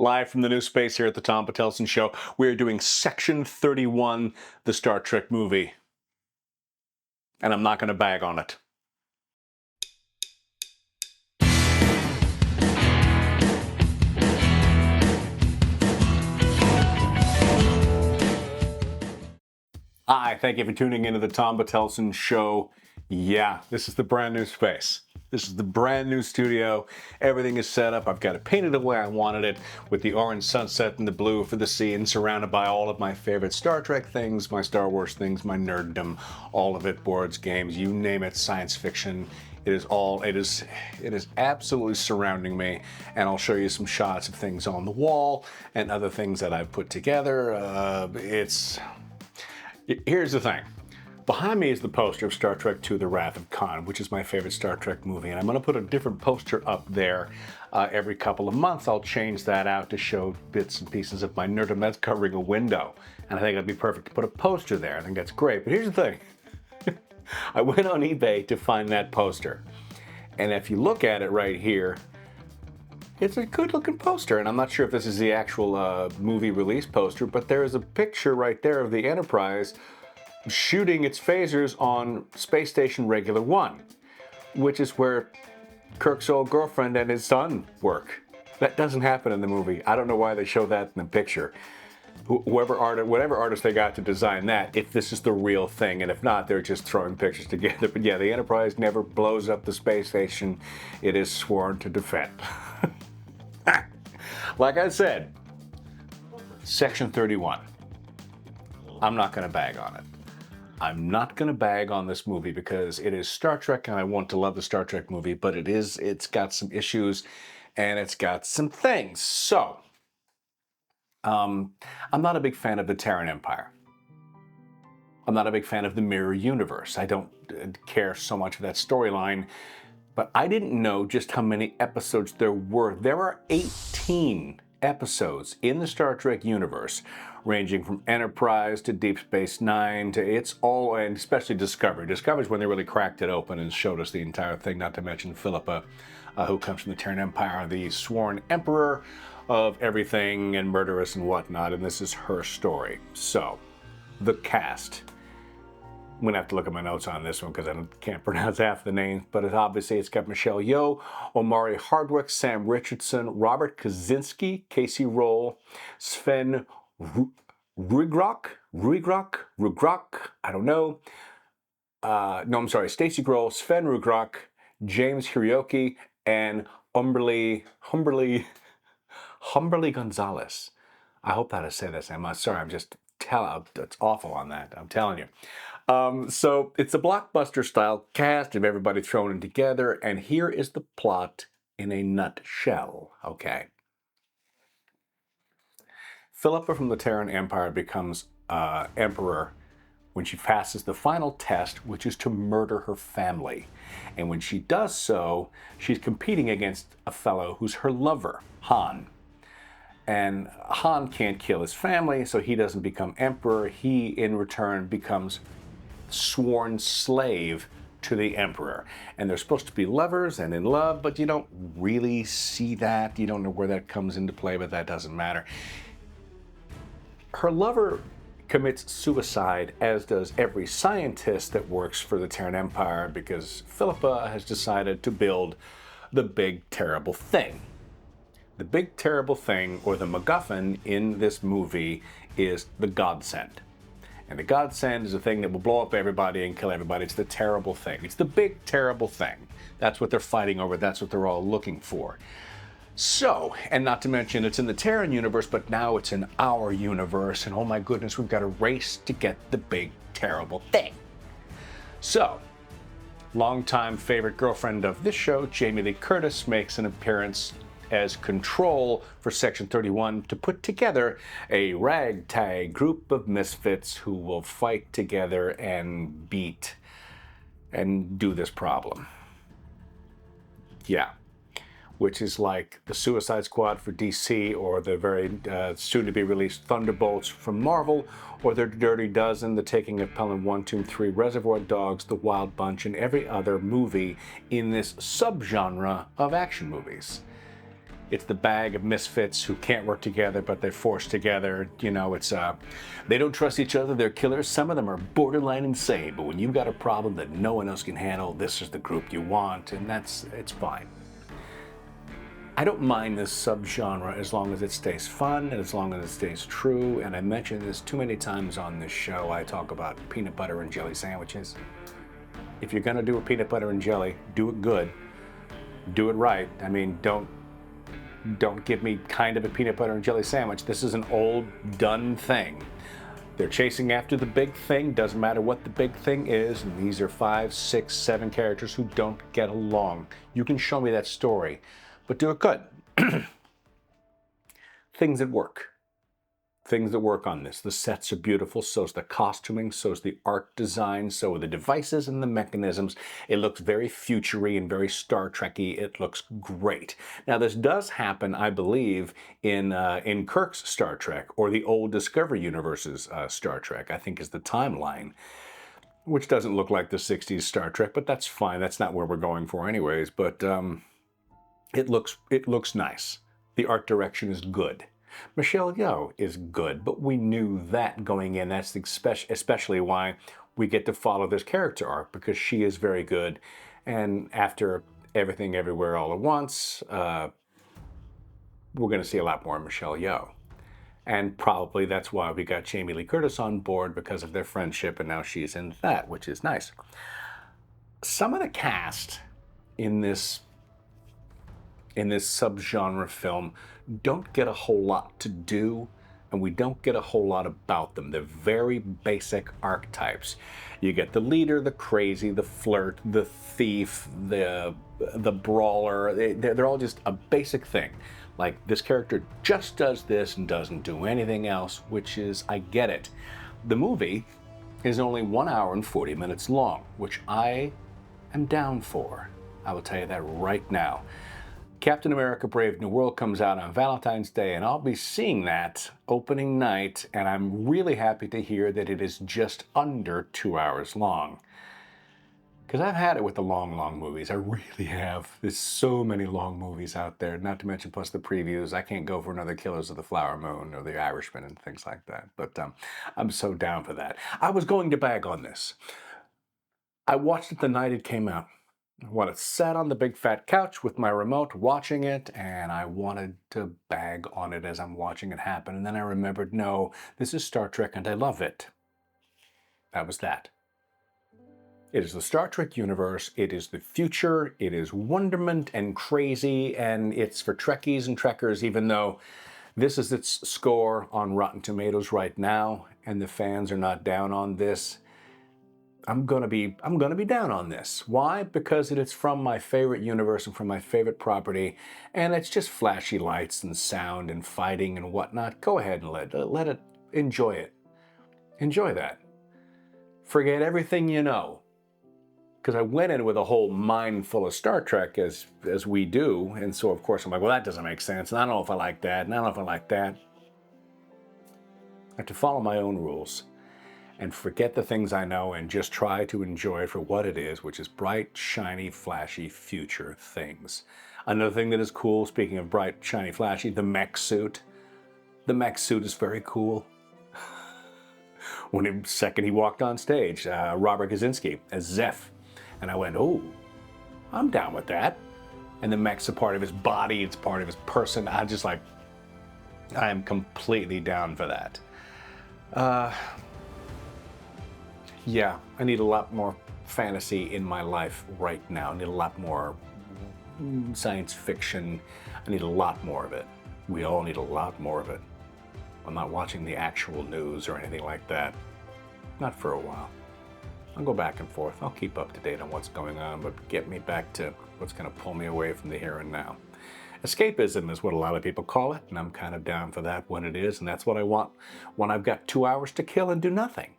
Live from the new space here at the Tom Patelson Show. We're doing Section 31, the Star Trek movie. And I'm not going to bag on it. Hi, thank you for tuning into the Tom Patelson Show. Yeah, this is the brand new space. This is the brand new studio. Everything is set up. I've got it painted the way I wanted it, with the orange sunset and the blue for the sea, and surrounded by all of my favorite Star Trek things, my Star Wars things, my nerddom, all of it, boards, games, you name it, science fiction. It is absolutely surrounding me, and I'll show you some shots of things on the wall and other things that I've put together. Here's the thing. Behind me is the poster of Star Trek II: The Wrath of Khan, which is my favorite Star Trek movie, and I'm going to put a different poster up there every couple of months. I'll change that out to show bits and pieces of my nerdom that's covering a window, and I think it'd be perfect to put a poster there. I think that's great. But here's the thing. I went on eBay to find that poster, and if you look at it right here, it's a good-looking poster, and I'm not sure if this is the actual movie release poster, but there is a picture right there of the Enterprise shooting its phasers on Space Station Regular 1, which is where Kirk's old girlfriend and his son work. That doesn't happen in the movie. I don't know why they show that in the picture. Whatever artist they got to design that, if this is the real thing, and if not, they're just throwing pictures together. But yeah, the Enterprise never blows up the space station it is sworn to defend. Like I said, Section 31. I'm not going to bag on it. I'm not going to bag on this movie because it is Star Trek, and I want to love the Star Trek movie, but it's got some issues and it's got some things. So, I'm not a big fan of the Terran Empire. I'm not a big fan of the Mirror Universe. I don't care so much for that storyline, but I didn't know just how many episodes there were. There are 18 episodes in the Star Trek universe, ranging from Enterprise to Deep Space Nine to and especially Discovery. Discovery is when they really cracked it open and showed us the entire thing, not to mention Philippa, who comes from the Terran Empire, the sworn emperor of everything and murderous and whatnot, and this is her story. So, the cast. I'm going to have to look at my notes on this one because I can't pronounce half the names, but it's got Michelle Yeoh, Omari Hardwick, Sam Richardson, Robert Kaczynski, Casey Roll, Sven Ruigrok, I don't know. Stacey Grohl, Sven Ruigrok, James Hiroki, and Humberly Gonzalez. I hope how to say this. I'm sorry, it's awful on that, I'm telling you. So it's a blockbuster style cast of everybody thrown in together, and here is the plot in a nutshell, okay? Philippa from the Terran Empire becomes emperor when she passes the final test, which is to murder her family. And when she does so, she's competing against a fellow who's her lover, Han. And Han can't kill his family, so he doesn't become emperor. He, in return, becomes sworn slave to the emperor. And they're supposed to be lovers and in love, but you don't really see that. You don't know where that comes into play, but that doesn't matter. Her lover commits suicide, as does every scientist that works for the Terran Empire, because Philippa has decided to build the big terrible thing. The big terrible thing, or the MacGuffin in this movie, is the Godsend. And the Godsend is a thing that will blow up everybody and kill everybody. It's the terrible thing. It's the big terrible thing. That's what they're fighting over. That's what they're all looking for. So, and not to mention, it's in the Terran universe, but now it's in our universe. And oh my goodness, we've got a race to get the big terrible thing. So, longtime favorite girlfriend of this show, Jamie Lee Curtis, makes an appearance as Control for Section 31 to put together a ragtag group of misfits who will fight together and beat and do this problem. Yeah. Which is like the Suicide Squad for DC, or the very soon-to-be-released Thunderbolts from Marvel, or the Dirty Dozen, The Taking of Pelham 1, 2, and 3, Reservoir Dogs, The Wild Bunch, and every other movie in this subgenre of action movies. It's the bag of misfits who can't work together, but they're forced together. You know, it's they don't trust each other. They're killers. Some of them are borderline insane. But when you've got a problem that no one else can handle, this is the group you want, and it's fine. I don't mind this subgenre as long as it stays fun and as long as it stays true. And I mentioned this too many times on this show. I talk about peanut butter and jelly sandwiches. If you're gonna do a peanut butter and jelly, do it good. Do it right. I mean, don't give me kind of a peanut butter and jelly sandwich. This is an old, done thing. They're chasing after the big thing, doesn't matter what the big thing is, and these are 5, 6, 7 characters who don't get along. You can show me that story, but do it good. Things that work. Things that work on this. The sets are beautiful, so's the costuming, so's the art design, so are the devices and the mechanisms. It looks very future-y and very Star Trek-y. It looks great. Now, this does happen, I believe, in Kirk's Star Trek, or the old Discovery Universe's Star Trek, I think is the timeline, which doesn't look like the 60s Star Trek, but that's fine. That's not where we're going for anyways, but it looks nice. The art direction is good. Michelle Yeoh is good, but we knew that going in. That's especially why we get to follow this character arc, because she is very good. And after Everything Everywhere All at Once, we're going to see a lot more of Michelle Yeoh. And probably that's why we got Jamie Lee Curtis on board, because of their friendship, and now she's in that, which is nice. Some of the cast in this subgenre film don't get a whole lot to do, and we don't get a whole lot about them. They're very basic archetypes. You get the leader, the crazy, the flirt, the thief, the brawler. They're all just a basic thing. Like, this character just does this and doesn't do anything else, which is, I get it. The movie is only 1 hour and 40 minutes long, which I am down for. I will tell you that right now. Captain America Brave New World comes out on Valentine's Day, and I'll be seeing that opening night, and I'm really happy to hear that it is just under 2 hours long. Because I've had it with the long movies. I really have. There's so many long movies out there, not to mention plus the previews. I can't go for another Killers of the Flower Moon or The Irishman and things like that, but I'm so down for that. I was going to bag on this. I watched it the night it came out. I sat on the big fat couch with my remote watching it, and I wanted to bag on it as I'm watching it happen. And then I remembered, no, this is Star Trek and I love it. That was that. It is the Star Trek universe. It is the future. It is wonderment and crazy, and it's for Trekkies and Trekkers, even though this is its score on Rotten Tomatoes right now, and the fans are not down on this. I'm gonna be down on this. Why? Because it is from my favorite universe and from my favorite property, and it's just flashy lights and sound and fighting and whatnot. Go ahead and let it enjoy it. Enjoy that. Forget everything you know. Because I went in with a whole mind full of Star Trek as we do, and so of course I'm like, well, that doesn't make sense, and I don't know if I like that, and I don't know if I like that. I have to follow my own rules and forget the things I know and just try to enjoy it for what it is, which is bright, shiny, flashy future things. Another thing that is cool, speaking of bright, shiny, flashy, the mech suit. The mech suit is very cool. When the second he walked on stage, Robert Kaczynski as Zeph. And I went, oh, I'm down with that. And the mech's a part of his body, it's part of his person. I am completely down for that. Yeah, I need a lot more fantasy in my life right now. I need a lot more science fiction. I need a lot more of it. We all need a lot more of it. I'm not watching the actual news or anything like that. Not for a while. I'll go back and forth. I'll keep up to date on what's going on, but get me back to what's going to pull me away from the here and now. Escapism is what a lot of people call it, and I'm kind of down for that when it is, and that's what I want when I've got 2 hours to kill and do nothing.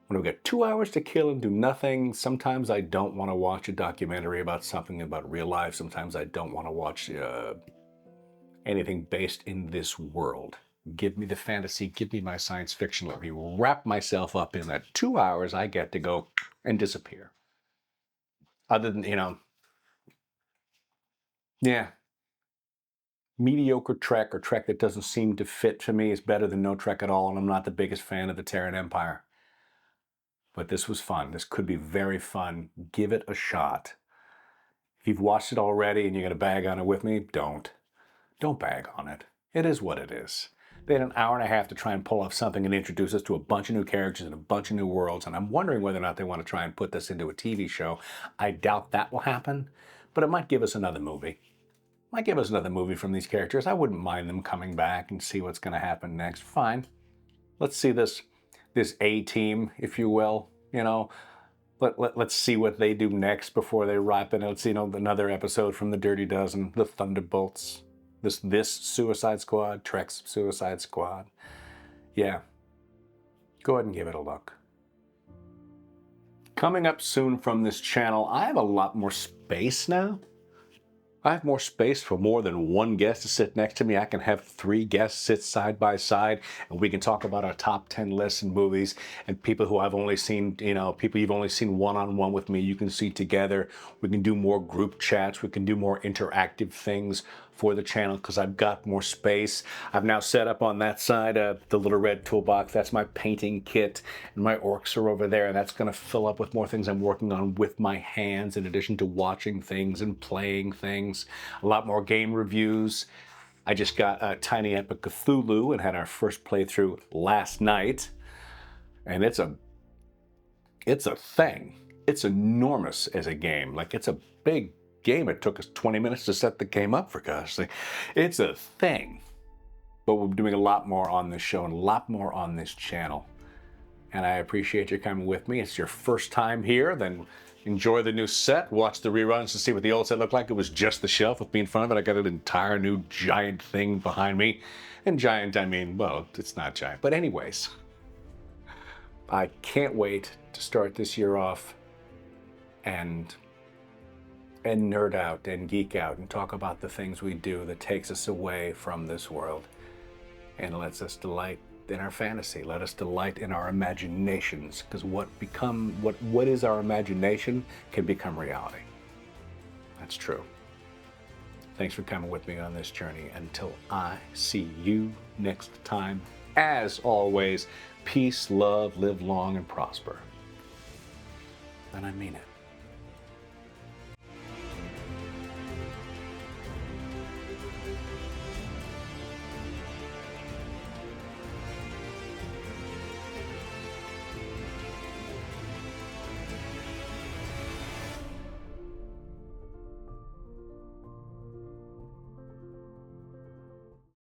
When I've got 2 hours to kill and do nothing, sometimes I don't want to watch a documentary about something about real life. Sometimes I don't want to watch anything based in this world. Give me the fantasy, give me my science fiction, let me wrap myself up in that 2 hours I get to go and disappear. Other than, yeah, mediocre Trek or Trek that doesn't seem to fit to me is better than no Trek at all, and I'm not the biggest fan of the Terran Empire. But this was fun. This could be very fun. Give it a shot. If you've watched it already and you're going to bag on it with me, don't. Don't bag on it. It is what it is. They had an hour and a half to try and pull off something and introduce us to a bunch of new characters and a bunch of new worlds, and I'm wondering whether or not they want to try and put this into a TV show. I doubt that will happen, but it might give us another movie. Might give us another movie from these characters. I wouldn't mind them coming back and see what's going to happen next. Fine. Let's see this A-team, if you will, you know. Let's see what they do next before they ripen. Let's see, another episode from the Dirty Dozen, the Thunderbolts, this Suicide Squad, Trek's Suicide Squad. Yeah, go ahead and give it a look. Coming up soon from this channel, I have a lot more space now. I have more space for more than one guest to sit next to me. I can have 3 guests sit side by side, and we can talk about our top 10 lists and movies, and people who I've only seen, people you've only seen one-on-one with me, you can see together. We can do more group chats. We can do more interactive things for the channel because I've got more space. I've now set up on that side the little red toolbox. That's my painting kit, and my orcs are over there, and that's going to fill up with more things I'm working on with my hands in addition to watching things and playing things. A lot more game reviews. I just got Tiny Epic Cthulhu and had our first playthrough last night, and it's a thing. It's enormous as a game. Like, it's a big game. It took us 20 minutes to set the game up, for gosh sake. It's a thing. But we're doing a lot more on this show and a lot more on this channel. And I appreciate you coming with me. It's your first time here, then enjoy the new set. Watch the reruns to see what the old set looked like. It was just the shelf with me in front of it. I got an entire new giant thing behind me. And giant, I mean, well, it's not giant. But anyways, I can't wait to start this year off and nerd out and geek out and talk about the things we do that takes us away from this world and lets us delight in our fantasy. Let us delight in our imaginations, because what is our imagination can become reality. That's true. Thanks for coming with me on this journey. Until I see you next time, as always, peace, love, live long and prosper. And I mean it.